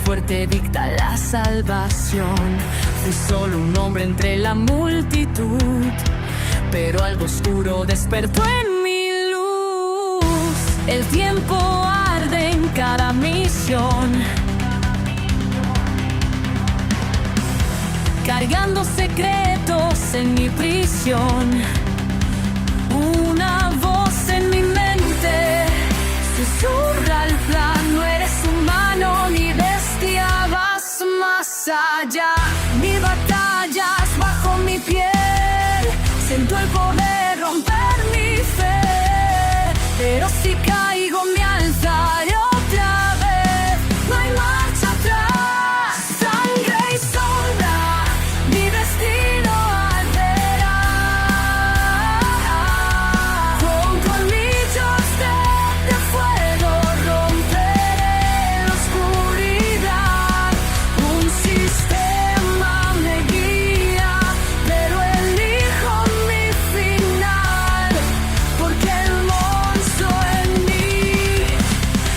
fuerte dicta la salvación. Fui solo un hombre entre la multitud, pero algo oscuro despertó en mi luz. El tiempo arde en cada misión, cargando secretos en mi prisión. Una voz en mi mente susurra el plan: no eres humano ni bestia, vas más allá. Mi batalla es bajo mi piel, siento el poder romper mi fe, pero si caigo me alzaré otra vez. No hay marcha atrás, sangre y sombra, mi destino alterar. Con colmillos de fuego romperé la oscuridad. Un sistema me guía, pero elijo mi final, porque el monstruo en mí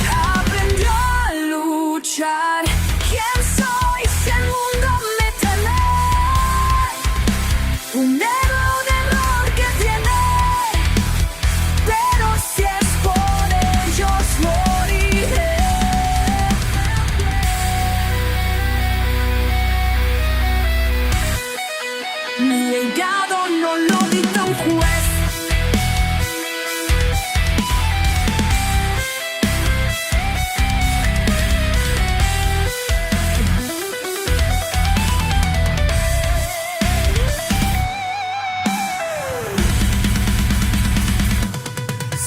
aprendió a luchar. ¿Quién soy si el mundo me teme? Un héroe de error que tiene, pero si es por ellos moriré. Mi legado no lo dicta un juez.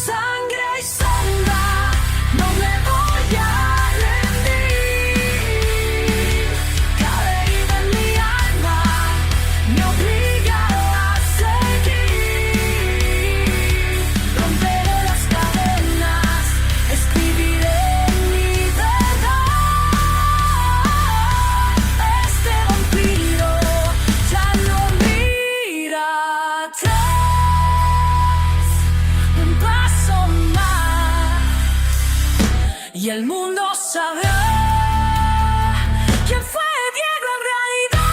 Sangre y sombra, no me voy a rendir. Cada herida en mi alma me obliga a seguir. Romperé las cadenas, escribiré mi verdad. Este vampiro ya no mira atrás. Un paso más y el mundo sabrá quién fue Diego en realidad.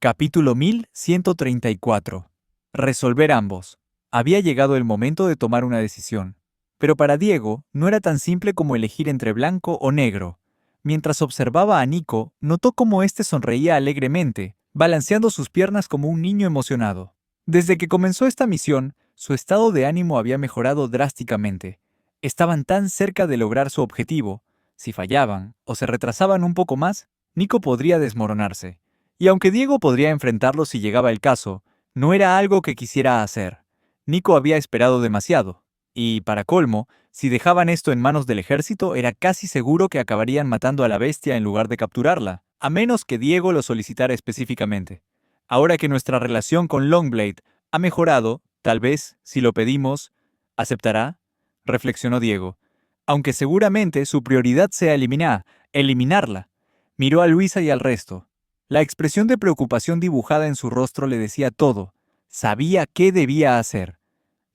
Capítulo 1134. Resolver ambos. Había llegado el momento de tomar una decisión. Pero para Diego no era tan simple como elegir entre blanco o negro. Mientras observaba a Nico, notó cómo éste sonreía alegremente, balanceando sus piernas como un niño emocionado. Desde que comenzó esta misión, su estado de ánimo había mejorado drásticamente. Estaban tan cerca de lograr su objetivo. Si fallaban o se retrasaban un poco más, Nico podría desmoronarse. Y aunque Diego podría enfrentarlo si llegaba el caso, no era algo que quisiera hacer. Nico había esperado demasiado. Y, para colmo, si dejaban esto en manos del ejército, era casi seguro que acabarían matando a la bestia en lugar de capturarla, a menos que Diego lo solicitara específicamente. Ahora que nuestra relación con Longblade ha mejorado, tal vez, si lo pedimos, ¿aceptará?, reflexionó Diego. Aunque seguramente su prioridad sea eliminarla. Miró a Luisa y al resto. La expresión de preocupación dibujada en su rostro le decía todo. Sabía qué debía hacer.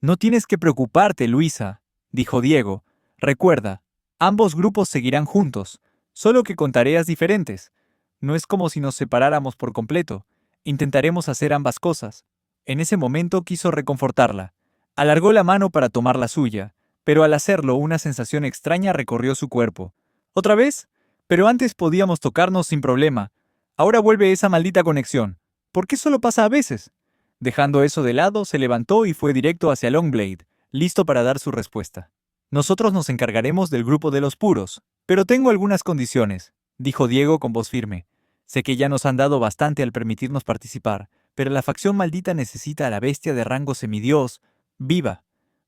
«No tienes que preocuparte, Luisa», dijo Diego. «Recuerda, ambos grupos seguirán juntos, solo que con tareas diferentes. No es como si nos separáramos por completo. Intentaremos hacer ambas cosas». En ese momento quiso reconfortarla. Alargó la mano para tomar la suya, pero al hacerlo una sensación extraña recorrió su cuerpo. «¿Otra vez? Pero antes podíamos tocarnos sin problema. Ahora vuelve esa maldita conexión. ¿Por qué solo pasa a veces?». Dejando eso de lado, se levantó y fue directo hacia Longblade, listo para dar su respuesta. «Nosotros nos encargaremos del grupo de los puros, pero tengo algunas condiciones», dijo Diego con voz firme. «Sé que ya nos han dado bastante al permitirnos participar, pero la facción maldita necesita a la bestia de rango semidios viva.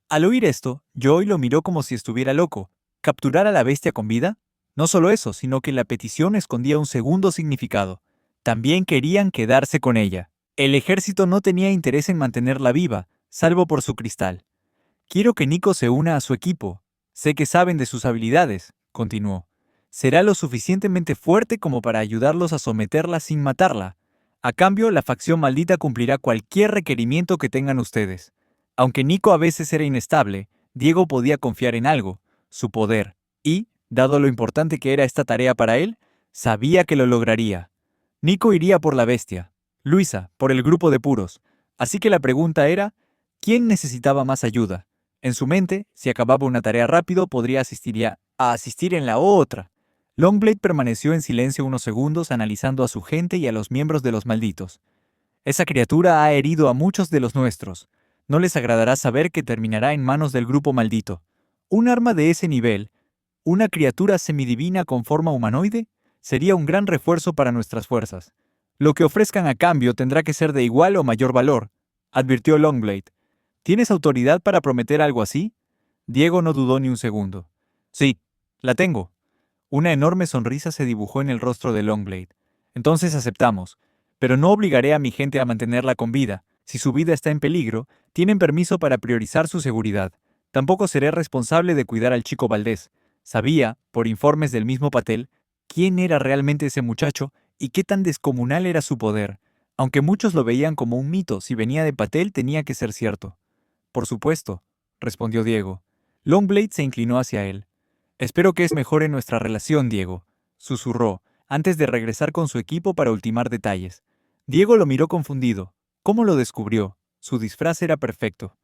Al oír esto, Joy lo miró como si estuviera loco. ¿Capturar a la bestia con vida? No solo eso, sino que la petición escondía un segundo significado. También querían quedarse con ella. El ejército no tenía interés en mantenerla viva, salvo por su cristal. Quiero que Nico se una a su equipo. Sé que saben de sus habilidades, continuó. Será lo suficientemente fuerte como para ayudarlos a someterla sin matarla. A cambio, la facción maldita cumplirá cualquier requerimiento que tengan ustedes. Aunque Nico a veces era inestable, Diego podía confiar en algo, su poder, y, dado lo importante que era esta tarea para él, sabía que lo lograría. Nico iría por la bestia, Luisa, por el grupo de puros. Así que la pregunta era, ¿quién necesitaba más ayuda? En su mente, si acababa una tarea rápido, podría asistir en la otra. Longblade permaneció en silencio unos segundos analizando a su gente y a los miembros de los malditos. Esa criatura ha herido a muchos de los nuestros. No les agradará saber que terminará en manos del grupo maldito. Un arma de ese nivel, una criatura semidivina con forma humanoide, sería un gran refuerzo para nuestras fuerzas. Lo que ofrezcan a cambio tendrá que ser de igual o mayor valor, advirtió Longblade. ¿Tienes autoridad para prometer algo así? Diego no dudó ni un segundo. Sí, la tengo. Una enorme sonrisa se dibujó en el rostro de Longblade. Entonces aceptamos, pero no obligaré a mi gente a mantenerla con vida. Si su vida está en peligro, tienen permiso para priorizar su seguridad. Tampoco seré responsable de cuidar al chico Valdés. Sabía, por informes del mismo Patel, quién era realmente ese muchacho y qué tan descomunal era su poder. Aunque muchos lo veían como un mito, si venía de Patel tenía que ser cierto. Por supuesto, respondió Diego. Longblade se inclinó hacia él. Espero que es mejor en nuestra relación, Diego, susurró, antes de regresar con su equipo para ultimar detalles. Diego lo miró confundido. ¿Cómo lo descubrió? Su disfraz era perfecto.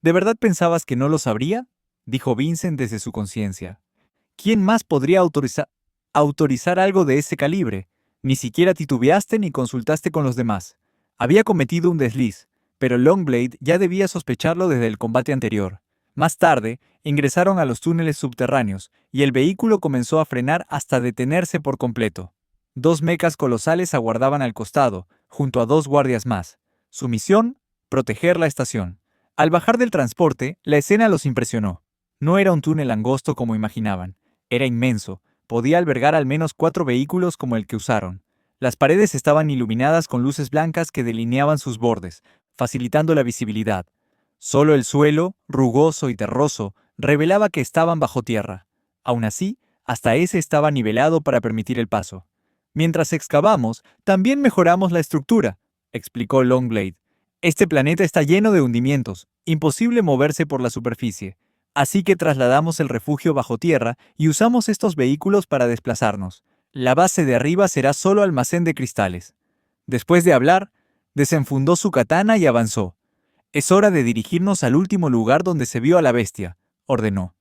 ¿De verdad pensabas que no lo sabría? Dijo Vincent desde su conciencia. ¿Quién más podría autorizar algo de ese calibre? Ni siquiera titubeaste ni consultaste con los demás. Había cometido un desliz, pero Longblade ya debía sospecharlo desde el combate anterior. Más tarde, ingresaron a los túneles subterráneos, y el vehículo comenzó a frenar hasta detenerse por completo. 2 mechas colosales aguardaban al costado, junto a 2 guardias más. Su misión, proteger la estación. Al bajar del transporte, la escena los impresionó. No era un túnel angosto como imaginaban. Era inmenso. Podía albergar al menos 4 vehículos como el que usaron. Las paredes estaban iluminadas con luces blancas que delineaban sus bordes, facilitando la visibilidad. Solo el suelo, rugoso y terroso, revelaba que estaban bajo tierra. Aún así, hasta ese estaba nivelado para permitir el paso. Mientras excavamos, también mejoramos la estructura, explicó Longblade. Este planeta está lleno de hundimientos, imposible moverse por la superficie. Así que trasladamos el refugio bajo tierra y usamos estos vehículos para desplazarnos. La base de arriba será solo almacén de cristales. Después de hablar, desenfundó su katana y avanzó. Es hora de dirigirnos al último lugar donde se vio a la bestia, ordenó.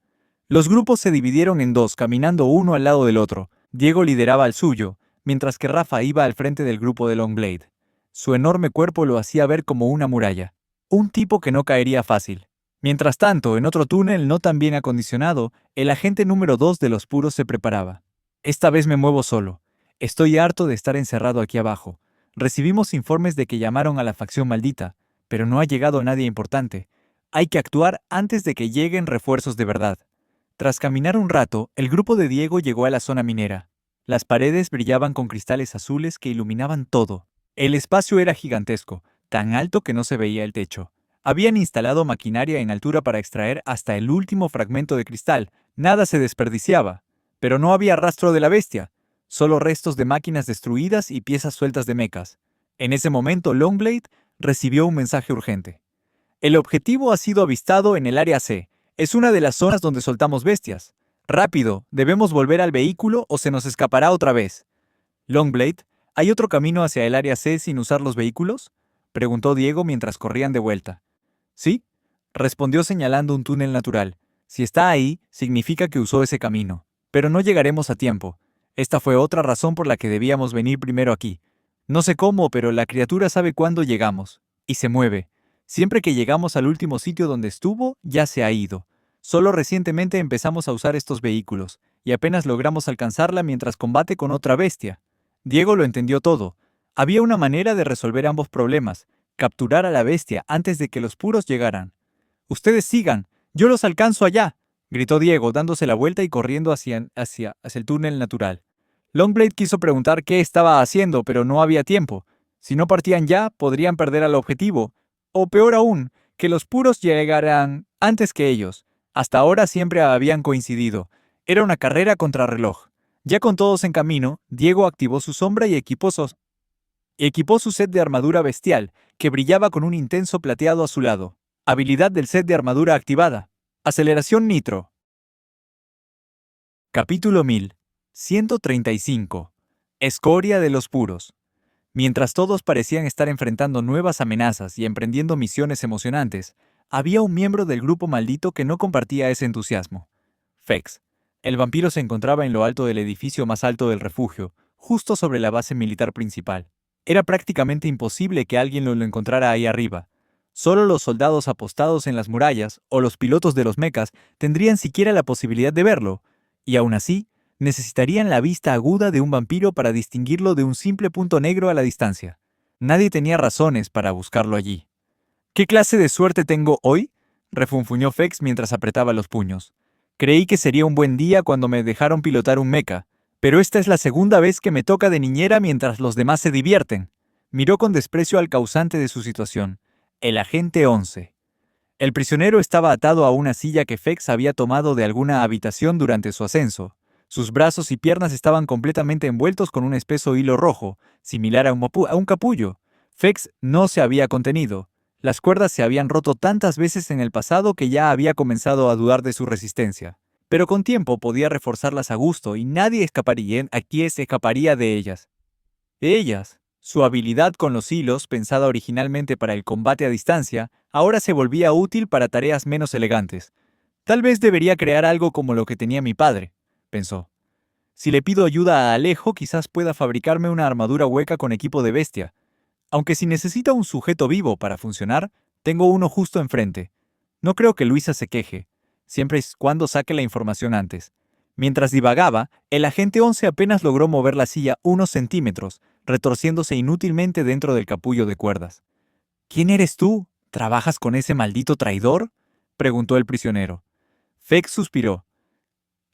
Los grupos se dividieron en 2, caminando uno al lado del otro. Diego lideraba al suyo, mientras que Rafa iba al frente del grupo de Longblade. Su enorme cuerpo lo hacía ver como una muralla. Un tipo que no caería fácil. Mientras tanto, en otro túnel no tan bien acondicionado, el agente número 2 de los puros se preparaba. Esta vez me muevo solo. Estoy harto de estar encerrado aquí abajo. Recibimos informes de que llamaron a la facción maldita, pero no ha llegado nadie importante. Hay que actuar antes de que lleguen refuerzos de verdad. Tras caminar un rato, el grupo de Diego llegó a la zona minera. Las paredes brillaban con cristales azules que iluminaban todo. El espacio era gigantesco, tan alto que no se veía el techo. Habían instalado maquinaria en altura para extraer hasta el último fragmento de cristal. Nada se desperdiciaba. Pero no había rastro de la bestia, solo restos de máquinas destruidas y piezas sueltas de mechas. En ese momento, Longblade recibió un mensaje urgente. El objetivo ha sido avistado en el área C. Es una de las zonas donde soltamos bestias. Rápido, debemos volver al vehículo o se nos escapará otra vez. Longblade, ¿hay otro camino hacia el área C sin usar los vehículos? Preguntó Diego mientras corrían de vuelta. ¿Sí? Respondió señalando un túnel natural. Si está ahí, significa que usó ese camino. Pero no llegaremos a tiempo. Esta fue otra razón por la que debíamos venir primero aquí. No sé cómo, pero la criatura sabe cuándo llegamos. Y se mueve. Siempre que llegamos al último sitio donde estuvo, ya se ha ido. Solo recientemente empezamos a usar estos vehículos, y apenas logramos alcanzarla mientras combate con otra bestia. Diego lo entendió todo. Había una manera de resolver ambos problemas: capturar a la bestia antes de que los puros llegaran. «Ustedes sigan, yo los alcanzo allá», gritó Diego, dándose la vuelta y corriendo hacia el túnel natural. Longblade quiso preguntar qué estaba haciendo, pero no había tiempo. Si no partían ya, podrían perder al objetivo. O peor aún, que los puros llegaran antes que ellos. Hasta ahora siempre habían coincidido. Era una carrera contrarreloj. Ya con todos en camino, Diego activó su sombra y equipó su set de armadura bestial, que brillaba con un intenso plateado a su lado. Habilidad del set de armadura activada. Aceleración nitro. Capítulo 1135. Escoria de los puros. Mientras todos parecían estar enfrentando nuevas amenazas y emprendiendo misiones emocionantes, había un miembro del grupo maldito que no compartía ese entusiasmo. Fex. El vampiro se encontraba en lo alto del edificio más alto del refugio, justo sobre la base militar principal. Era prácticamente imposible que alguien lo encontrara ahí arriba. Solo los soldados apostados en las murallas o los pilotos de los mechas tendrían siquiera la posibilidad de verlo, y aún así, necesitarían la vista aguda de un vampiro para distinguirlo de un simple punto negro a la distancia. Nadie tenía razones para buscarlo allí. «¿Qué clase de suerte tengo hoy?», refunfuñó Fex mientras apretaba los puños. «Creí que sería un buen día cuando me dejaron pilotar un mecha, pero esta es la segunda vez que me toca de niñera mientras los demás se divierten». Miró con desprecio al causante de su situación, el agente 11. El prisionero estaba atado a una silla que Fex había tomado de alguna habitación durante su ascenso. Sus brazos y piernas estaban completamente envueltos con un espeso hilo rojo, similar a un capullo. Fex no se había contenido. Las cuerdas se habían roto tantas veces en el pasado que ya había comenzado a dudar de su resistencia. Pero con tiempo podía reforzarlas a gusto y nadie escaparía de ellas. Su habilidad con los hilos, pensada originalmente para el combate a distancia, ahora se volvía útil para tareas menos elegantes. Tal vez debería crear algo como lo que tenía mi padre, pensó. Si le pido ayuda a Alejo, quizás pueda fabricarme una armadura hueca con equipo de bestia. Aunque si necesita un sujeto vivo para funcionar, tengo uno justo enfrente. No creo que Luisa se queje, siempre y cuando saque la información antes. Mientras divagaba, el agente 11 apenas logró mover la silla unos centímetros, retorciéndose inútilmente dentro del capullo de cuerdas. «¿Quién eres tú? ¿Trabajas con ese maldito traidor?», preguntó el prisionero. Fex suspiró.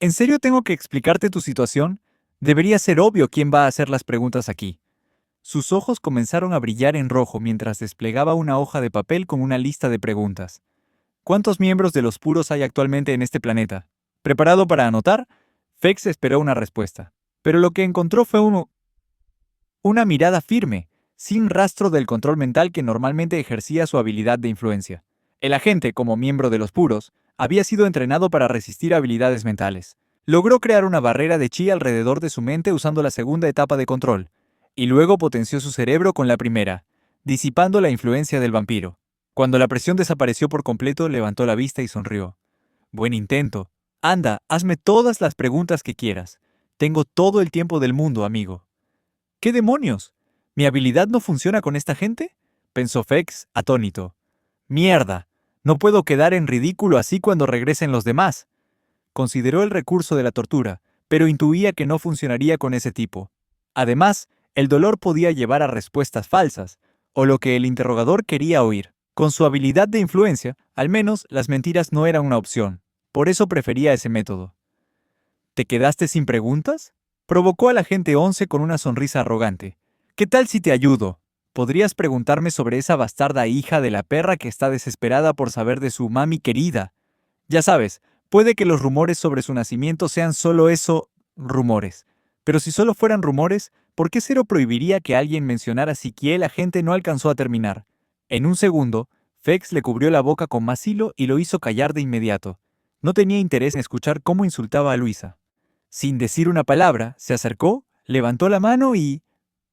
«¿En serio tengo que explicarte tu situación? Debería ser obvio quién va a hacer las preguntas aquí». Sus ojos comenzaron a brillar en rojo mientras desplegaba una hoja de papel con una lista de preguntas. «¿Cuántos miembros de los puros hay actualmente en este planeta?». Preparado para anotar, Fex esperó una respuesta. Pero lo que encontró fue una mirada firme, sin rastro del control mental que normalmente ejercía su habilidad de influencia. El agente, como miembro de los puros, había sido entrenado para resistir habilidades mentales. Logró crear una barrera de chi alrededor de su mente usando la segunda etapa de control, y luego potenció su cerebro con la primera, disipando la influencia del vampiro. Cuando la presión desapareció por completo, levantó la vista y sonrió. «Buen intento. Anda, hazme todas las preguntas que quieras. Tengo todo el tiempo del mundo, amigo». «¿Qué demonios? ¿Mi habilidad no funciona con esta gente?», pensó Fex, atónito. «Mierda. No puedo quedar en ridículo así cuando regresen los demás». Consideró el recurso de la tortura, pero intuía que no funcionaría con ese tipo. Además, el dolor podía llevar a respuestas falsas, o lo que el interrogador quería oír. Con su habilidad de influencia, al menos las mentiras no eran una opción. Por eso prefería ese método. «¿Te quedaste sin preguntas?», provocó al agente 11 con una sonrisa arrogante. «¿Qué tal si te ayudo? ¿Podrías preguntarme sobre esa bastarda hija de la perra que está desesperada por saber de su mami querida? Ya sabes, puede que los rumores sobre su nacimiento sean solo eso, rumores. Pero si solo fueran rumores, ¿por qué Zero prohibiría que alguien mencionara si que el agente no alcanzó a terminar?» En un segundo, Fex le cubrió la boca con más hilo y lo hizo callar de inmediato. No tenía interés en escuchar cómo insultaba a Luisa. Sin decir una palabra, se acercó, levantó la mano y...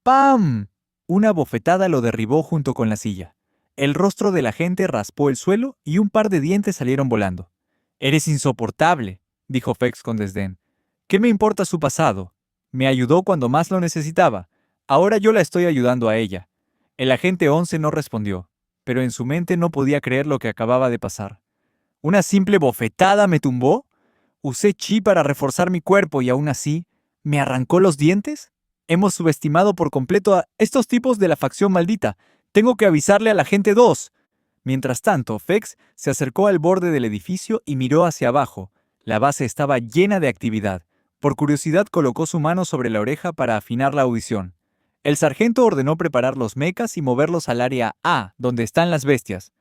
¡pam! Una bofetada lo derribó junto con la silla. El rostro del agente raspó el suelo y un par de dientes salieron volando. «Eres insoportable», dijo Fex con desdén. «¿Qué me importa su pasado? Me ayudó cuando más lo necesitaba. Ahora yo la estoy ayudando a ella». El agente 11 no respondió, pero en su mente no podía creer lo que acababa de pasar. ¿Una simple bofetada me tumbó? ¿Usé chi para reforzar mi cuerpo y aún así me arrancó los dientes? Hemos subestimado por completo a estos tipos de la facción maldita. Tengo que avisarle a la gente 2. Mientras tanto, Fex se acercó al borde del edificio y miró hacia abajo. La base estaba llena de actividad. Por curiosidad colocó su mano sobre la oreja para afinar la audición. El sargento ordenó preparar los mechas y moverlos al área A, donde están las bestias.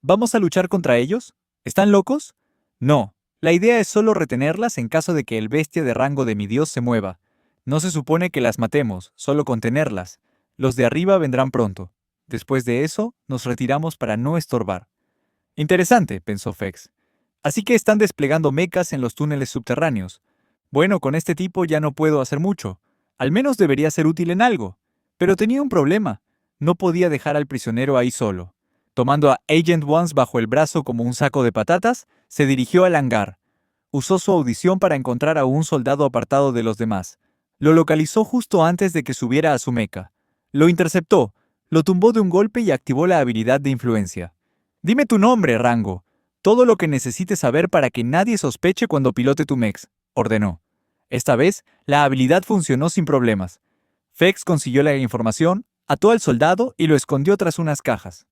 ¿Vamos a luchar contra ellos? ¿Están locos? No. La idea es solo retenerlas en caso de que el bestia de rango de mi dios se mueva. No se supone que las matemos, solo contenerlas. Los de arriba vendrán pronto. Después de eso, nos retiramos para no estorbar. Interesante, pensó Fex. Así que están desplegando mechas en los túneles subterráneos. Bueno, con este tipo ya no puedo hacer mucho. Al menos debería ser útil en algo. Pero tenía un problema. No podía dejar al prisionero ahí solo. Tomando a Agent Ones bajo el brazo como un saco de patatas, se dirigió al hangar. Usó su audición para encontrar a un soldado apartado de los demás. Lo localizó justo antes de que subiera a su mecha. Lo interceptó, lo tumbó de un golpe y activó la habilidad de influencia. «Dime tu nombre, Rango. Todo lo que necesites saber para que nadie sospeche cuando pilote tu mech», ordenó. Esta vez, la habilidad funcionó sin problemas. Fex consiguió la información, ató al soldado y lo escondió tras unas cajas.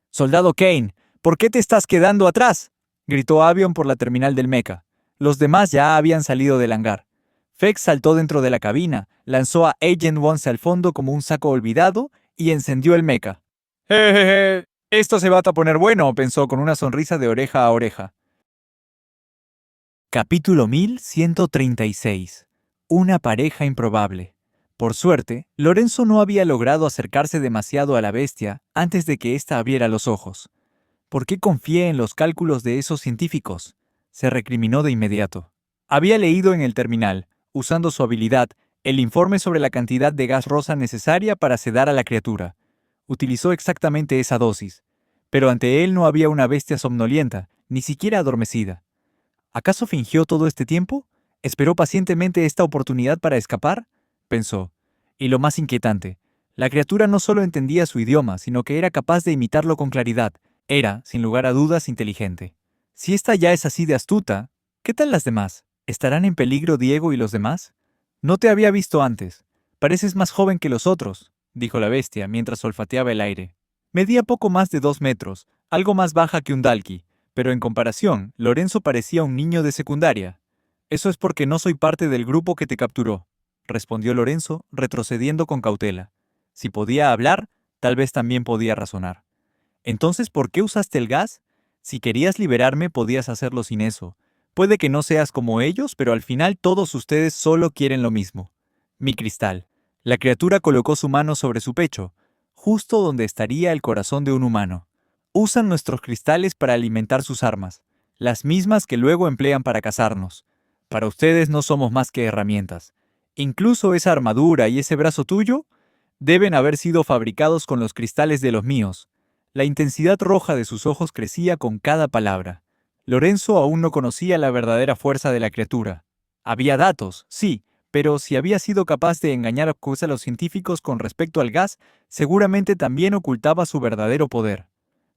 «Soldado Kane, ¿por qué te estás quedando atrás?», gritó Avion por la terminal del mecha. Los demás ya habían salido del hangar. Fex saltó dentro de la cabina, lanzó a Agent Ones al fondo como un saco olvidado y encendió el mecha. «Jejeje, esto se va a poner bueno», pensó con una sonrisa de oreja a oreja. Capítulo 1136. Una pareja improbable. Por suerte, Lorenzo no había logrado acercarse demasiado a la bestia antes de que ésta abriera los ojos. ¿Por qué confié en los cálculos de esos científicos?, se recriminó de inmediato. Había leído en el terminal, usando su habilidad, el informe sobre la cantidad de gas rosa necesaria para sedar a la criatura. Utilizó exactamente esa dosis, pero ante él no había una bestia somnolienta, ni siquiera adormecida. ¿Acaso fingió todo este tiempo? ¿Esperó pacientemente esta oportunidad para escapar?, pensó. Y lo más inquietante, la criatura no solo entendía su idioma, sino que era capaz de imitarlo con claridad. Era, sin lugar a dudas, inteligente. Si esta ya es así de astuta, ¿qué tal las demás? ¿Estarán en peligro Diego y los demás? No te había visto antes. Pareces más joven que los otros, dijo la bestia mientras olfateaba el aire. Medía poco más de 2 metros, algo más baja que un Dalki, pero en comparación, Lorenzo parecía un niño de secundaria. Eso es porque no soy parte del grupo que te capturó, respondió Lorenzo, retrocediendo con cautela. Si podía hablar, tal vez también podía razonar. Entonces, ¿por qué usaste el gas? Si querías liberarme, podías hacerlo sin eso. Puede que no seas como ellos, pero al final todos ustedes solo quieren lo mismo. Mi cristal. La criatura colocó su mano sobre su pecho, justo donde estaría el corazón de un humano. Usan nuestros cristales para alimentar sus armas, las mismas que luego emplean para cazarnos. Para ustedes no somos más que herramientas. Incluso esa armadura y ese brazo tuyo deben haber sido fabricados con los cristales de los míos. La intensidad roja de sus ojos crecía con cada palabra. Lorenzo aún no conocía la verdadera fuerza de la criatura. Había datos, sí, pero si había sido capaz de engañar a los científicos con respecto al gas, seguramente también ocultaba su verdadero poder.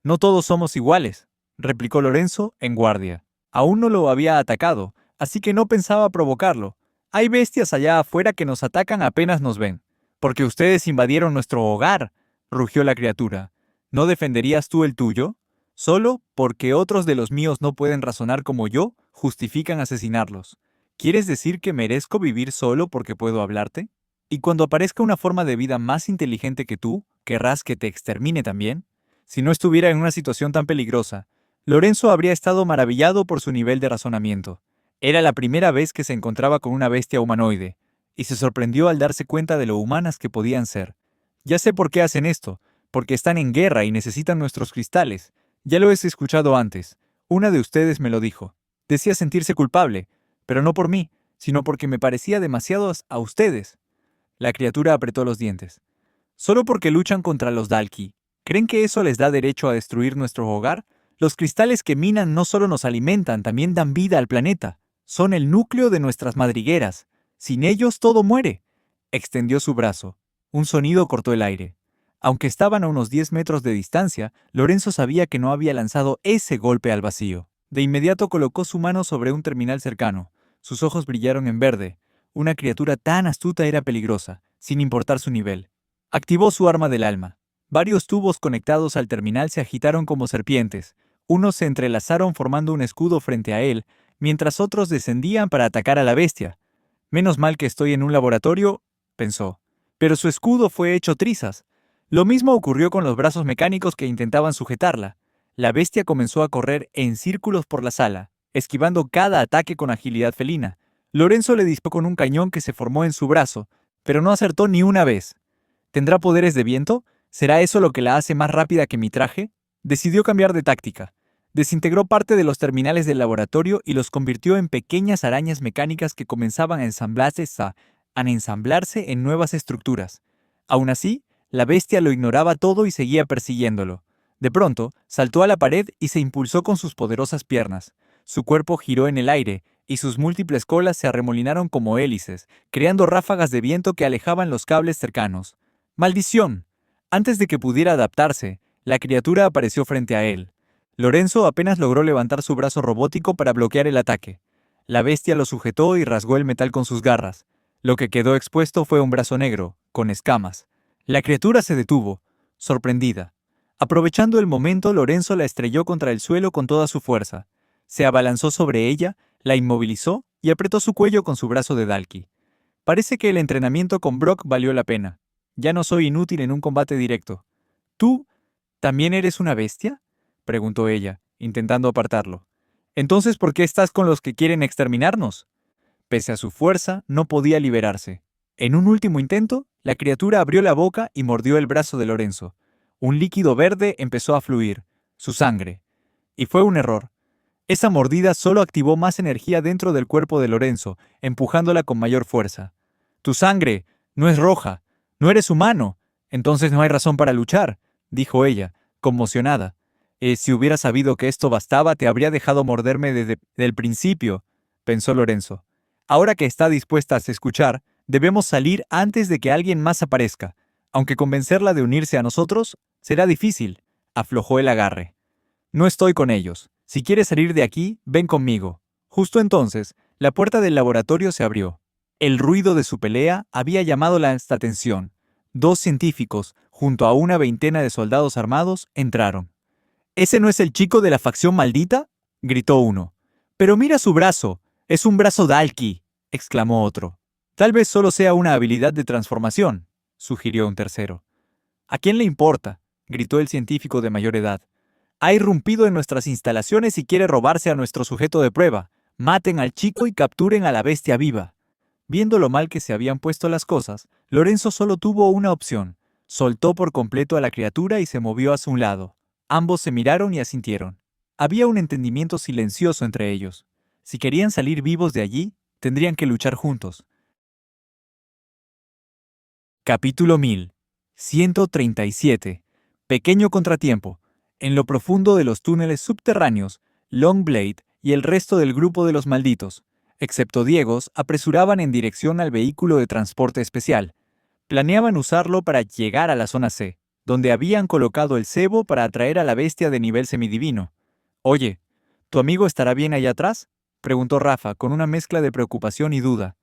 «No todos somos iguales», replicó Lorenzo, en guardia. Aún no lo había atacado, así que no pensaba provocarlo. «Hay bestias allá afuera que nos atacan apenas nos ven. Porque ustedes invadieron nuestro hogar», rugió la criatura. «¿No defenderías tú el tuyo? Solo porque otros de los míos no pueden razonar como yo, justifican asesinarlos. ¿Quieres decir que merezco vivir solo porque puedo hablarte? ¿Y cuando aparezca una forma de vida más inteligente que tú, querrás que te extermine también?» Si no estuviera en una situación tan peligrosa, Lorenzo habría estado maravillado por su nivel de razonamiento. Era la primera vez que se encontraba con una bestia humanoide, y se sorprendió al darse cuenta de lo humanas que podían ser. «Ya sé por qué hacen esto, porque están en guerra y necesitan nuestros cristales. Ya lo he escuchado antes. Una de ustedes me lo dijo. Decía sentirse culpable, pero no por mí, sino porque me parecía demasiado a ustedes». La criatura apretó los dientes. «Solo porque luchan contra los Dalki. ¿Creen que eso les da derecho a destruir nuestro hogar? Los cristales que minan no solo nos alimentan, también dan vida al planeta. Son el núcleo de nuestras madrigueras. Sin ellos todo muere». Extendió su brazo. Un sonido cortó el aire. Aunque estaban a unos 10 metros de distancia, Lorenzo sabía que no había lanzado ese golpe al vacío. De inmediato colocó su mano sobre un terminal cercano. Sus ojos brillaron en verde. Una criatura tan astuta era peligrosa, sin importar su nivel. Activó su arma del alma. Varios tubos conectados al terminal se agitaron como serpientes. Unos se entrelazaron formando un escudo frente a él, mientras otros descendían para atacar a la bestia. Menos mal que estoy en un laboratorio, pensó. Pero su escudo fue hecho trizas. Lo mismo ocurrió con los brazos mecánicos que intentaban sujetarla. La bestia comenzó a correr en círculos por la sala, esquivando cada ataque con agilidad felina. Lorenzo le disparó con un cañón que se formó en su brazo, pero no acertó ni una vez. ¿Tendrá poderes de viento? ¿Será eso lo que la hace más rápida que mi traje? Decidió cambiar de táctica. Desintegró parte de los terminales del laboratorio y los convirtió en pequeñas arañas mecánicas que comenzaban a ensamblarse en nuevas estructuras. Aún así, la bestia lo ignoraba todo y seguía persiguiéndolo. De pronto, saltó a la pared y se impulsó con sus poderosas piernas. Su cuerpo giró en el aire, y sus múltiples colas se arremolinaron como hélices, creando ráfagas de viento que alejaban los cables cercanos. ¡Maldición! Antes de que pudiera adaptarse, la criatura apareció frente a él. Lorenzo apenas logró levantar su brazo robótico para bloquear el ataque. La bestia lo sujetó y rasgó el metal con sus garras. Lo que quedó expuesto fue un brazo negro, con escamas. La criatura se detuvo, sorprendida. Aprovechando el momento, Lorenzo la estrelló contra el suelo con toda su fuerza. Se abalanzó sobre ella, la inmovilizó y apretó su cuello con su brazo de Dalki. Parece que el entrenamiento con Brock valió la pena. Ya no soy inútil en un combate directo. ¿Tú también eres una bestia?, preguntó ella, intentando apartarlo. ¿Entonces por qué estás con los que quieren exterminarnos? Pese a su fuerza, no podía liberarse. En un último intento, la criatura abrió la boca y mordió el brazo de Lorenzo. Un líquido verde empezó a fluir, su sangre. Y fue un error. Esa mordida solo activó más energía dentro del cuerpo de Lorenzo, empujándola con mayor fuerza. «Tu sangre no es roja, no eres humano, entonces no hay razón para luchar», dijo ella, conmocionada. Si hubiera sabido que esto bastaba, te habría dejado morderme desde el principio», pensó Lorenzo. «Ahora que está dispuesta a escuchar, debemos salir antes de que alguien más aparezca. Aunque convencerla de unirse a nosotros será difícil», aflojó el agarre. «No estoy con ellos. Si quieres salir de aquí, ven conmigo». Justo entonces, la puerta del laboratorio se abrió. El ruido de su pelea había llamado la atención. 2 científicos, junto a una veintena de soldados armados, entraron. «¿Ese no es el chico de la facción maldita?», gritó uno. «Pero mira su brazo, es un brazo Dalki», exclamó otro. «Tal vez solo sea una habilidad de transformación», sugirió un tercero. «¿A quién le importa?», gritó el científico de mayor edad. «Ha irrumpido en nuestras instalaciones y quiere robarse a nuestro sujeto de prueba. Maten al chico y capturen a la bestia viva». Viendo lo mal que se habían puesto las cosas, Lorenzo solo tuvo una opción. Soltó por completo a la criatura y se movió hacia un lado. Ambos se miraron y asintieron. Había un entendimiento silencioso entre ellos. Si querían salir vivos de allí, tendrían que luchar juntos. Capítulo 1137. Pequeño contratiempo. En lo profundo de los túneles subterráneos, Longblade y el resto del grupo de los malditos, excepto Diegos, apresuraban en dirección al vehículo de transporte especial. Planeaban usarlo para llegar a la zona C, donde habían colocado el cebo para atraer a la bestia de nivel semidivino. «Oye, ¿tu amigo estará bien allá atrás?», preguntó Rafa con una mezcla de preocupación y duda.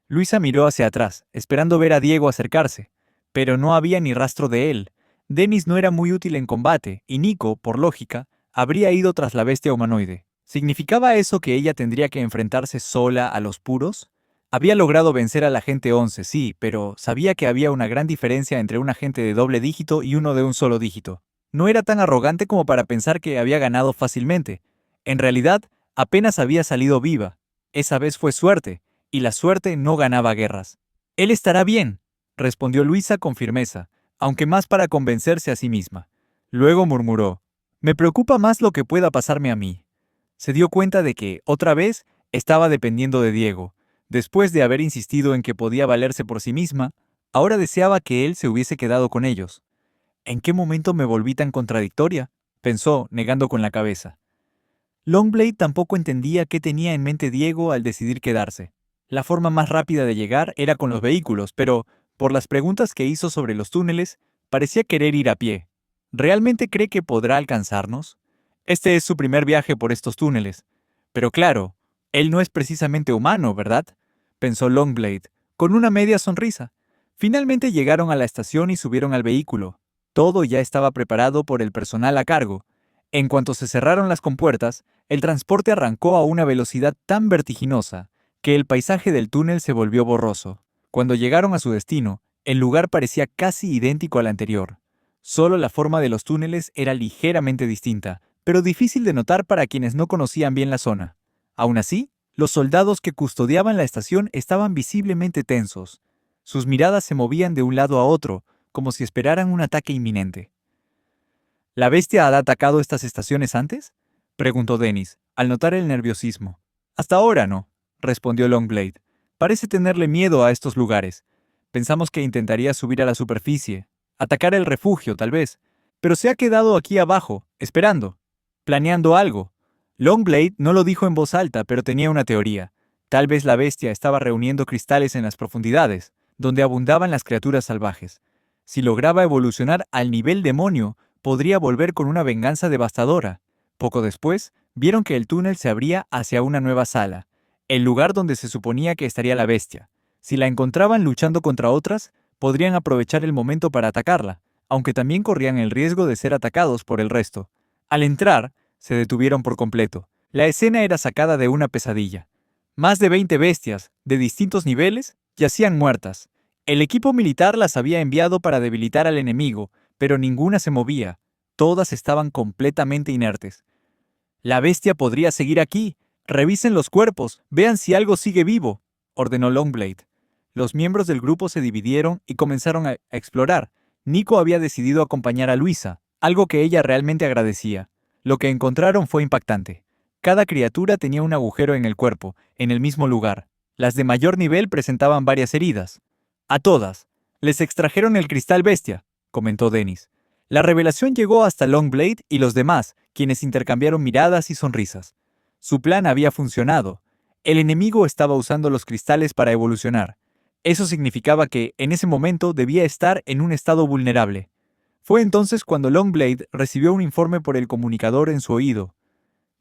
Luisa miró hacia atrás, esperando ver a Diego acercarse, pero no había ni rastro de él. Dennis no era muy útil en combate, y Nico, por lógica, habría ido tras la bestia humanoide. ¿Significaba eso que ella tendría que enfrentarse sola a los puros? Había logrado vencer al agente 11, sí, pero sabía que había una gran diferencia entre un agente de doble dígito y uno de un solo dígito. No era tan arrogante como para pensar que había ganado fácilmente. En realidad, apenas había salido viva. Esa vez fue suerte, y la suerte no ganaba guerras. «Él estará bien», respondió Luisa con firmeza, aunque más para convencerse a sí misma. Luego murmuró: «Me preocupa más lo que pueda pasarme a mí». Se dio cuenta de que, otra vez, estaba dependiendo de Diego. Después de haber insistido en que podía valerse por sí misma, ahora deseaba que él se hubiese quedado con ellos. «¿En qué momento me volví tan contradictoria?», pensó, negando con la cabeza. Longblade tampoco entendía qué tenía en mente Diego al decidir quedarse. La forma más rápida de llegar era con los vehículos, pero, por las preguntas que hizo sobre los túneles, parecía querer ir a pie. ¿Realmente cree que podrá alcanzarnos? Este es su primer viaje por estos túneles. Pero claro, él no es precisamente humano, ¿verdad?, pensó Longblade, con una media sonrisa. Finalmente llegaron a la estación y subieron al vehículo. Todo ya estaba preparado por el personal a cargo. En cuanto se cerraron las compuertas, el transporte arrancó a una velocidad tan vertiginosa que el paisaje del túnel se volvió borroso. Cuando llegaron a su destino, el lugar parecía casi idéntico al anterior. Solo la forma de los túneles era ligeramente distinta, pero difícil de notar para quienes no conocían bien la zona. Aún así, los soldados que custodiaban la estación estaban visiblemente tensos. Sus miradas se movían de un lado a otro, como si esperaran un ataque inminente. ¿La bestia ha atacado estas estaciones antes?, preguntó Dennis, al notar el nerviosismo. Hasta ahora no, respondió Longblade. Parece tenerle miedo a estos lugares. Pensamos que intentaría subir a la superficie, atacar el refugio, tal vez, pero se ha quedado aquí abajo, esperando, planeando algo. Longblade no lo dijo en voz alta, pero tenía una teoría. Tal vez la bestia estaba reuniendo cristales en las profundidades, donde abundaban las criaturas salvajes. Si lograba evolucionar al nivel demonio, podría volver con una venganza devastadora. Poco después, vieron que el túnel se abría hacia una nueva sala, el lugar donde se suponía que estaría la bestia. Si la encontraban luchando contra otras, podrían aprovechar el momento para atacarla, aunque también corrían el riesgo de ser atacados por el resto. Al entrar, se detuvieron por completo. La escena era sacada de una pesadilla. Más de 20 bestias, de distintos niveles, yacían muertas. El equipo militar las había enviado para debilitar al enemigo, pero ninguna se movía. Todas estaban completamente inertes. La bestia podría seguir aquí. Revisen los cuerpos, vean si algo sigue vivo, ordenó Longblade. Los miembros del grupo se dividieron y comenzaron a explorar. Nico había decidido acompañar a Luisa, algo que ella realmente agradecía. Lo que encontraron fue impactante. Cada criatura tenía un agujero en el cuerpo, en el mismo lugar. Las de mayor nivel presentaban varias heridas. A todas. Les extrajeron el cristal bestia, comentó Dennis. La revelación llegó hasta Longblade y los demás, quienes intercambiaron miradas y sonrisas. Su plan había funcionado. El enemigo estaba usando los cristales para evolucionar. Eso significaba que, en ese momento, debía estar en un estado vulnerable. Fue entonces cuando Longblade recibió un informe por el comunicador en su oído.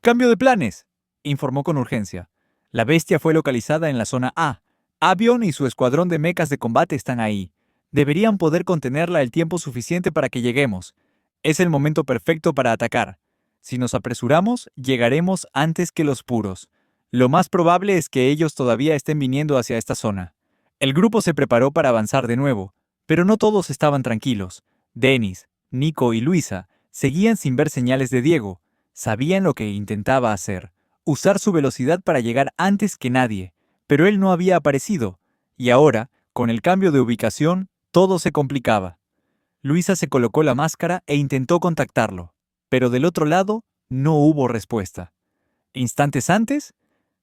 «¡Cambio de planes!», informó con urgencia. La bestia fue localizada en la zona A. Avion y su escuadrón de mechas de combate están ahí. Deberían poder contenerla el tiempo suficiente para que lleguemos. Es el momento perfecto para atacar. Si nos apresuramos, llegaremos antes que los puros. Lo más probable es que ellos todavía estén viniendo hacia esta zona. El grupo se preparó para avanzar de nuevo, pero no todos estaban tranquilos. Dennis, Nico y Luisa seguían sin ver señales de Diego. Sabían lo que intentaba hacer, usar su velocidad para llegar antes que nadie, pero él no había aparecido, y ahora, con el cambio de ubicación, todo se complicaba. Luisa se colocó la máscara e intentó contactarlo, pero del otro lado no hubo respuesta. Instantes antes,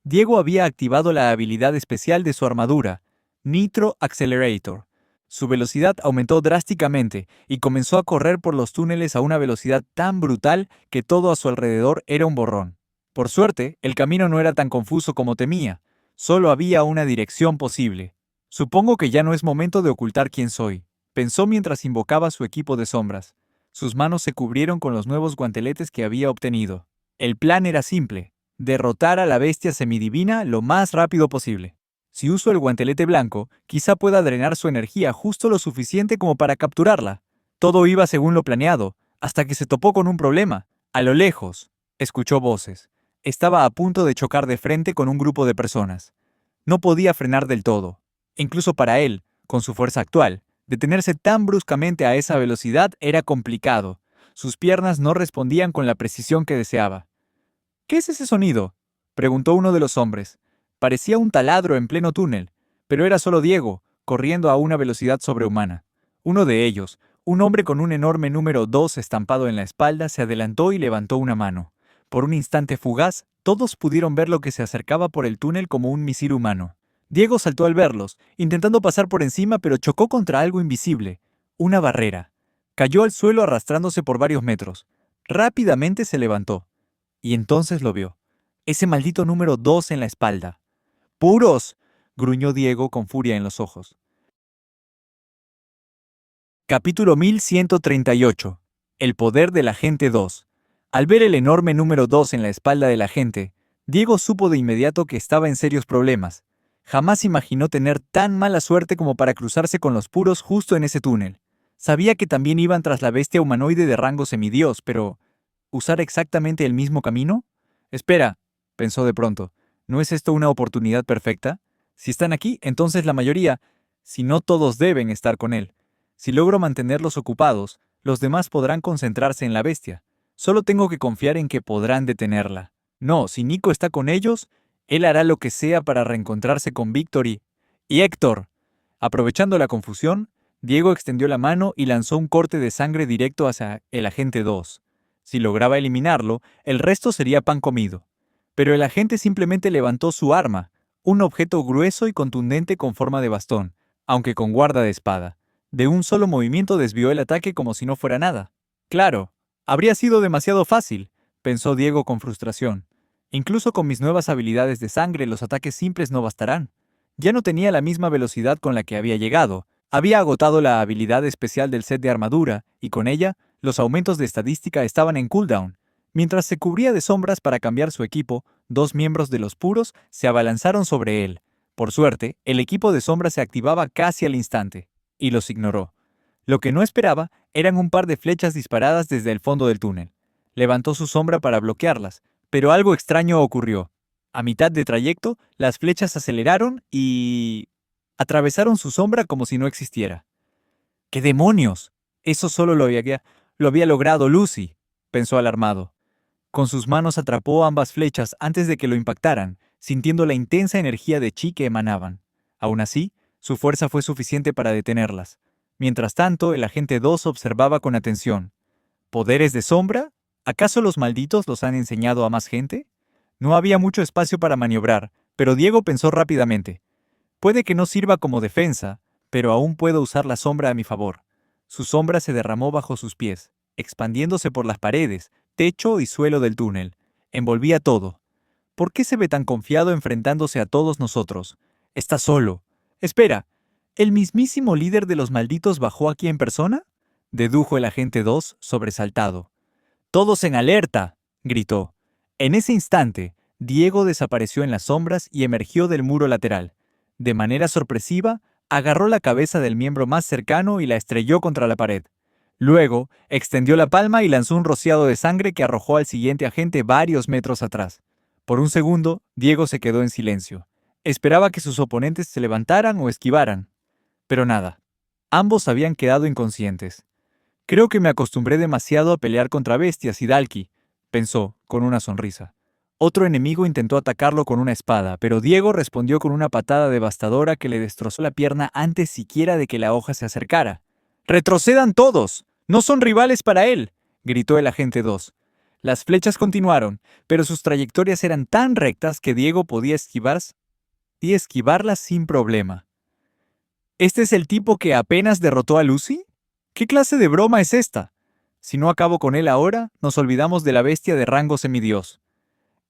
Diego había activado la habilidad especial de su armadura, Nitro Accelerator. Su velocidad aumentó drásticamente y comenzó a correr por los túneles a una velocidad tan brutal que todo a su alrededor era un borrón. Por suerte, el camino no era tan confuso como temía. Solo había una dirección posible. Supongo que ya no es momento de ocultar quién soy, pensó mientras invocaba su equipo de sombras. Sus manos se cubrieron con los nuevos guanteletes que había obtenido. El plan era simple: derrotar a la bestia semidivina lo más rápido posible. Si uso el guantelete blanco, quizá pueda drenar su energía justo lo suficiente como para capturarla. Todo iba según lo planeado, hasta que se topó con un problema. A lo lejos, escuchó voces. Estaba a punto de chocar de frente con un grupo de personas. No podía frenar del todo. Incluso para él, con su fuerza actual, detenerse tan bruscamente a esa velocidad era complicado. Sus piernas no respondían con la precisión que deseaba. «¿Qué es ese sonido?», preguntó uno de los hombres. Parecía un taladro en pleno túnel, pero era solo Diego, corriendo a una velocidad sobrehumana. Uno de ellos, un hombre con un enorme número 2 estampado en la espalda, se adelantó y levantó una mano. Por un instante fugaz, todos pudieron ver lo que se acercaba por el túnel como un misil humano. Diego saltó al verlos, intentando pasar por encima, pero chocó contra algo invisible, una barrera. Cayó al suelo arrastrándose por varios metros. Rápidamente se levantó. Y entonces lo vio. Ese maldito número 2 en la espalda. «¡Puros!», gruñó Diego con furia en los ojos. Capítulo 1138. El poder del agente 2. Al ver el enorme número 2 en la espalda del agente, Diego supo de inmediato que estaba en serios problemas. Jamás imaginó tener tan mala suerte como para cruzarse con los puros justo en ese túnel. Sabía que también iban tras la bestia humanoide de rango semidios, pero ¿usar exactamente el mismo camino? Espera, pensó de pronto, ¿no es esto una oportunidad perfecta? Si están aquí, entonces la mayoría, si no todos deben estar con él. Si logro mantenerlos ocupados, los demás podrán concentrarse en la bestia. Solo tengo que confiar en que podrán detenerla. No, si Nico está con ellos, él hará lo que sea para reencontrarse con Victory y Héctor. Aprovechando la confusión, Diego extendió la mano y lanzó un corte de sangre directo hacia el agente 2. Si lograba eliminarlo, el resto sería pan comido. Pero el agente simplemente levantó su arma, un objeto grueso y contundente con forma de bastón, aunque con guarda de espada. De un solo movimiento desvió el ataque como si no fuera nada. Claro, habría sido demasiado fácil, pensó Diego con frustración. Incluso con mis nuevas habilidades de sangre, los ataques simples no bastarán. Ya no tenía la misma velocidad con la que había llegado. Había agotado la habilidad especial del set de armadura, y con ella, los aumentos de estadística estaban en cooldown. Mientras se cubría de sombras para cambiar su equipo, dos miembros de los puros se abalanzaron sobre él. Por suerte, el equipo de sombras se activaba casi al instante, y los ignoró. Lo que no esperaba eran un par de flechas disparadas desde el fondo del túnel. Levantó su sombra para bloquearlas, pero algo extraño ocurrió. A mitad de trayecto, las flechas aceleraron y atravesaron su sombra como si no existiera. ¡Qué demonios! Eso solo lo había logrado Lucy, pensó alarmado. Con sus manos atrapó ambas flechas antes de que lo impactaran, sintiendo la intensa energía de chi que emanaban. Aún así, su fuerza fue suficiente para detenerlas. Mientras tanto, el agente 2 observaba con atención. ¿Poderes de sombra? ¿Acaso los malditos los han enseñado a más gente? No había mucho espacio para maniobrar, pero Diego pensó rápidamente. Puede que no sirva como defensa, pero aún puedo usar la sombra a mi favor. Su sombra se derramó bajo sus pies, expandiéndose por las paredes, techo y suelo del túnel. Envolvía todo. ¿Por qué se ve tan confiado enfrentándose a todos nosotros? Está solo. Espera, ¿el mismísimo líder de los malditos bajó aquí en persona? Dedujo el agente 2, sobresaltado. ¡Todos en alerta!, gritó. En ese instante, Diego desapareció en las sombras y emergió del muro lateral. De manera sorpresiva, agarró la cabeza del miembro más cercano y la estrelló contra la pared. Luego, extendió la palma y lanzó un rociado de sangre que arrojó al siguiente agente varios metros atrás. Por un segundo, Diego se quedó en silencio. Esperaba que sus oponentes se levantaran o esquivaran. Pero nada. Ambos habían quedado inconscientes. Creo que me acostumbré demasiado a pelear contra bestias y Dalki, pensó, con una sonrisa. Otro enemigo intentó atacarlo con una espada, pero Diego respondió con una patada devastadora que le destrozó la pierna antes siquiera de que la hoja se acercara. ¡Retrocedan todos! ¡No son rivales para él!, gritó el agente 2. Las flechas continuaron, pero sus trayectorias eran tan rectas que Diego podía esquivarlas sin problema. ¿Este es el tipo que apenas derrotó a Lucy? ¿Qué clase de broma es esta? Si no acabo con él ahora, nos olvidamos de la bestia de rango semidios.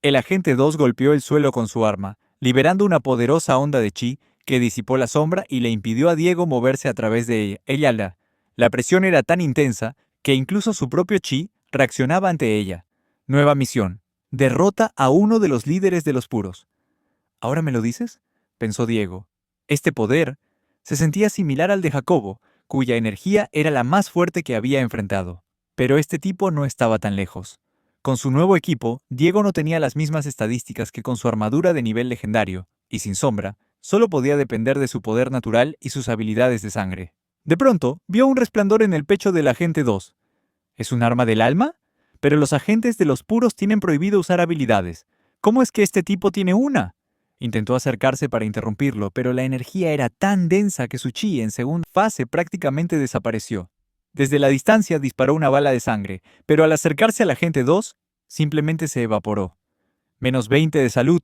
El agente 2 golpeó el suelo con su arma, liberando una poderosa onda de chi que disipó la sombra y le impidió a Diego moverse a través de ella. La presión era tan intensa que incluso su propio chi reaccionaba ante ella. Nueva misión. Derrota a uno de los líderes de los puros. ¿Ahora me lo dices?, pensó Diego. Este poder se sentía similar al de Jacobo, cuya energía era la más fuerte que había enfrentado. Pero este tipo no estaba tan lejos. Con su nuevo equipo, Diego no tenía las mismas estadísticas que con su armadura de nivel legendario, y sin sombra, solo podía depender de su poder natural y sus habilidades de sangre. De pronto, vio un resplandor en el pecho del agente 2. ¿Es un arma del alma? Pero los agentes de los puros tienen prohibido usar habilidades. ¿Cómo es que este tipo tiene una? Intentó acercarse para interrumpirlo, pero la energía era tan densa que su chi en segunda fase prácticamente desapareció. Desde la distancia disparó una bala de sangre, pero al acercarse al agente 2, simplemente se evaporó. -20 de salud.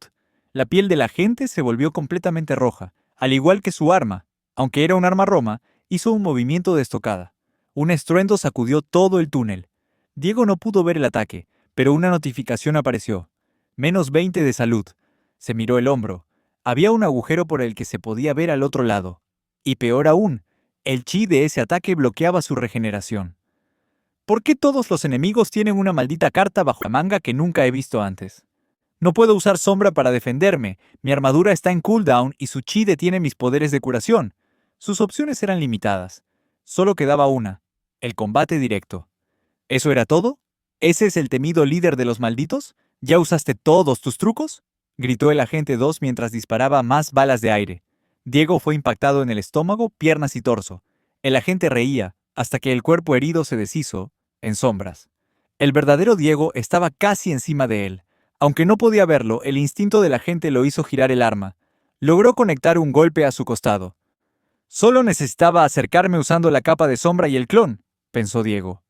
La piel del agente se volvió completamente roja, al igual que su arma. Aunque era un arma roma, hizo un movimiento de estocada. Un estruendo sacudió todo el túnel. Diego no pudo ver el ataque, pero una notificación apareció. -20 de salud. Se miró el hombro. Había un agujero por el que se podía ver al otro lado. Y peor aún, el chi de ese ataque bloqueaba su regeneración. ¿Por qué todos los enemigos tienen una maldita carta bajo la manga que nunca he visto antes? No puedo usar sombra para defenderme. Mi armadura está en cooldown y su chi detiene mis poderes de curación. Sus opciones eran limitadas. Solo quedaba una: el combate directo. ¿Eso era todo? ¿Ese es el temido líder de los malditos? ¿Ya usaste todos tus trucos?, gritó el agente 2 mientras disparaba más balas de aire. Diego fue impactado en el estómago, piernas y torso. El agente reía, hasta que el cuerpo herido se deshizo, en sombras. El verdadero Diego estaba casi encima de él. Aunque no podía verlo, el instinto del agente lo hizo girar el arma. Logró conectar un golpe a su costado. Solo necesitaba acercarme usando la capa de sombra y el clon, pensó Diego.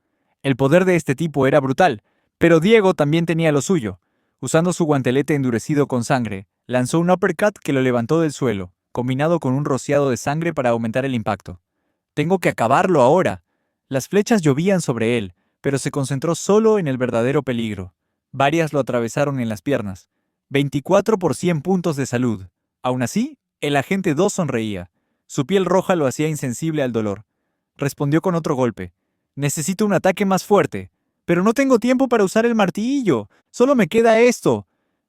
El poder de este tipo era brutal, pero Diego también tenía lo suyo. Usando su guantelete endurecido con sangre, lanzó un uppercut que lo levantó del suelo, combinado con un rociado de sangre para aumentar el impacto. «Tengo que acabarlo ahora». Las flechas llovían sobre él, pero se concentró solo en el verdadero peligro. Varias lo atravesaron en las piernas. 24 por 100 puntos de salud. Aún así, el agente 2 sonreía. Su piel roja lo hacía insensible al dolor. Respondió con otro golpe. «Necesito un ataque más fuerte. Pero no tengo tiempo para usar el martillo. Solo me queda esto».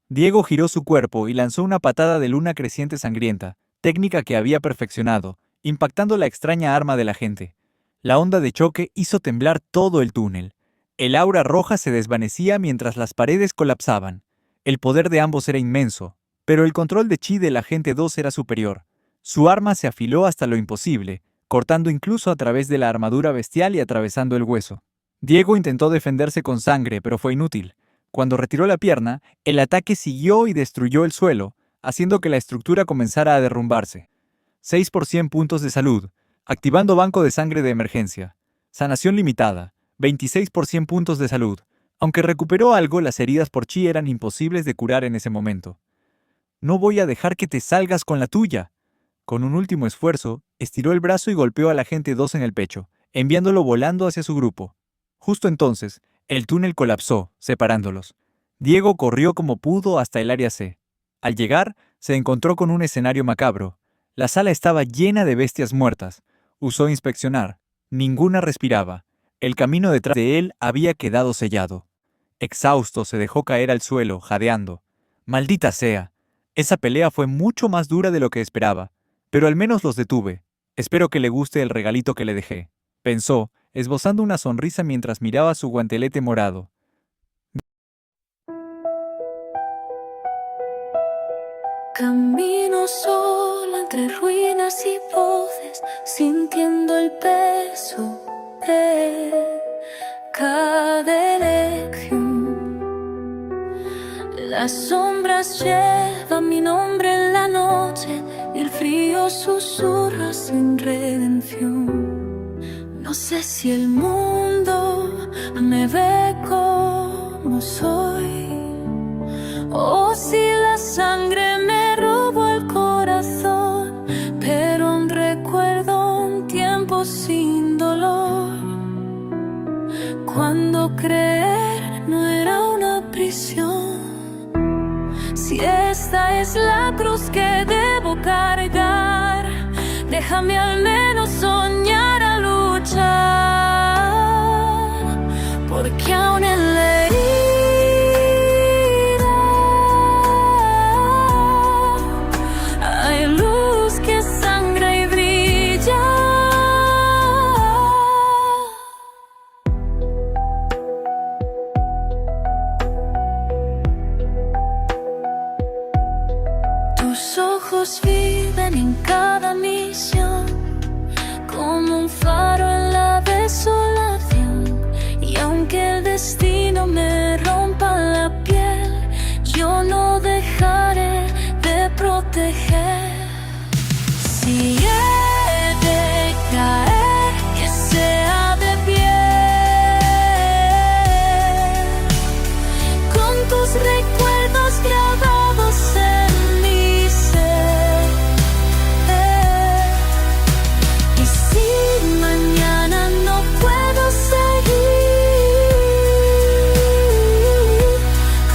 Diego giró su cuerpo y lanzó una patada de luna creciente sangrienta, técnica que había perfeccionado, impactando la extraña arma del agente. La onda de choque hizo temblar todo el túnel. El aura roja se desvanecía mientras las paredes colapsaban. El poder de ambos era inmenso, pero el control de chi del agente 2 era superior. Su arma se afiló hasta lo imposible, cortando incluso a través de la armadura bestial y atravesando el hueso. Diego intentó defenderse con sangre, pero fue inútil. Cuando retiró la pierna, el ataque siguió y destruyó el suelo, haciendo que la estructura comenzara a derrumbarse. 6 por 100 puntos de salud, activando banco de sangre de emergencia. Sanación limitada, 26 por 100 puntos de salud. Aunque recuperó algo, las heridas por chi eran imposibles de curar en ese momento. «No voy a dejar que te salgas con la tuya». Con un último esfuerzo, estiró el brazo y golpeó al agente 2 en el pecho, enviándolo volando hacia su grupo. Justo entonces, el túnel colapsó, separándolos. Diego corrió como pudo hasta el área C. Al llegar, se encontró con un escenario macabro. La sala estaba llena de bestias muertas. Usó inspeccionar. Ninguna respiraba. El camino detrás de él había quedado sellado. Exhausto, se dejó caer al suelo, jadeando. «Maldita sea. Esa pelea fue mucho más dura de lo que esperaba. Pero al menos los detuve. Espero que le guste el regalito que le dejé», pensó, esbozando una sonrisa mientras miraba su guantelete morado. Camino sola entre ruinas y voces, sintiendo el peso de cada elección. Las sombras llevan mi nombre en la noche y el frío susurra sin redención. No sé si el mundo me ve como soy o si la sangre me robó el corazón, pero aún recuerdo un tiempo sin dolor, cuando creer no era una prisión. Si esta es la cruz que debo cargar, déjame al menos soñar a luchar, porque aún en la herida hay luz que sangra y brilla. Tus ojos viven en cada misión, como un faro en la desolación. Y aunque el destino me rompa la piel, yo no dejaré de proteger. Si he de caer, que sea de pie, con tus recuerdos grabados en mi ser. Y si mañana no puedo seguir,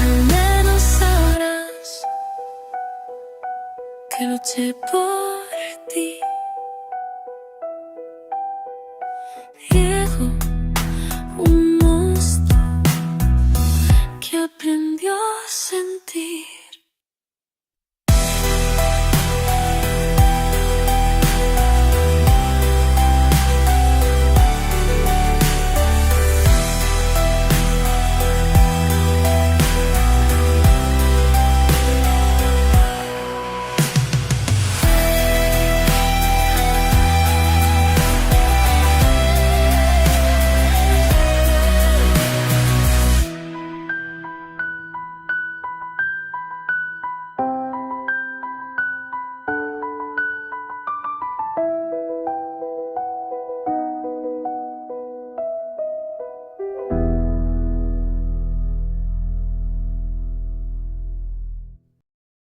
al menos sabrás que luché por ti. Diego.